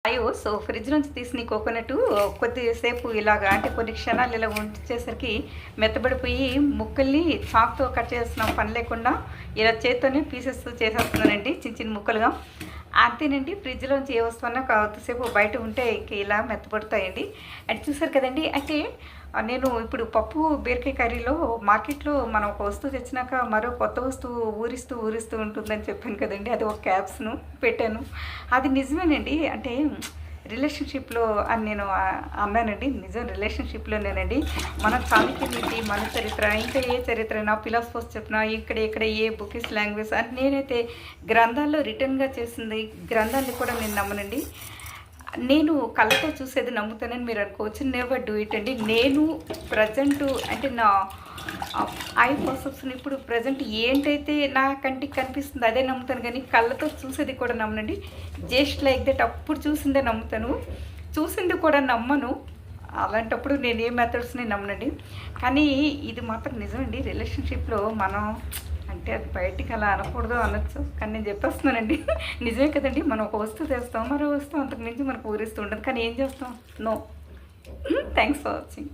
అయ్యో! So, fridge నుంచి తీసిన ఈ కోకోనటు కొద్దిసేపు ఇలాగా అంటే కొన్ని క్షణాలు ఇలా ఉంచేసరికి మెత్తబడిపోయి ముక్కల్ని చాక్‌తో కట్ చేస్తున్న పని లేకుండా ఇలా చేత్తోనే పీసెస్ చేసేస్తున్నానండి చిన్న చిన్న ముక్కలుగా. అంతేనండి. ఫ్రిడ్జ్‌లోంచి ఏ వస్తువన్నా కొద్దిసేపు బయట ఉంటే ఇంక ఇలా మెత్తబడతాయండి. అది చూసారు కదండీ! అయితే నేను ఇప్పుడు పప్పు బీరకాయ కర్రీలో మార్కెట్‌లో మనం ఒక వస్తువు తెచ్చినాక మరో కొత్త వస్తువు ఊరిస్తూ ఉంటుందని చెప్పాను కదండీ! అది ఒక క్యాప్స్‌ను పెట్టాను. అది నిజమేనండి. అంటే రిలేషన్‌షిప్‌లో అని నేను అన్నానండి. నిజం రిలేషన్‌షిప్‌లోనేనండి. మన చాణక్యనీతి, మన చరిత్ర, ఇంకా ఏ చరిత్రైనా ఫిలాసఫర్స్ చెప్పినా ఇక్కడ ఏ బుకిష్ లాంగ్వేజ్ అని నేనైతే గ్రంథాల్లో రిటర్న్‌గా చేసింది గ్రంథాన్ని కూడా నేను నమ్మనండి. నేను కళ్ళతో చూసేది నమ్ముతానని మీరు అనుకోవచ్చు. నెవర్ డూ ఇట్ అండి. నేను ప్రజెంటు అంటే నా ఐ పర్సెప్షన్ ఇప్పుడు ప్రజెంట్ ఏంటైతే నా కంటికి కనిపిస్తుందో అదే నమ్ముతాను కానీ కళ్ళతో చూసేది కూడా నమ్మనండి. జస్ట్ లైక్ దట్ అప్పుడు చూసిందే నమ్ముతాను. చూసింది కూడా నమ్మను. అలాంటప్పుడు నేను ఏ మెథడ్స్‌ని నమ్మనండి. కానీ ఇది మాత్రం నిజమండి. రిలేషన్‌షిప్‌లో మనం అంటే అది బయటికి అలా అనకూడదు అనొచ్చు. కానీ నేను చెప్పేస్తున్నానండి. నిజమే కదండీ! మనం ఒక వస్తువు తెస్తాం. మరో వస్తువు అంతకు మించి మనకు ఊరిస్తూ ఉంటుంది. కానీ ఏం చేస్తాం? నో. Thanks for watching.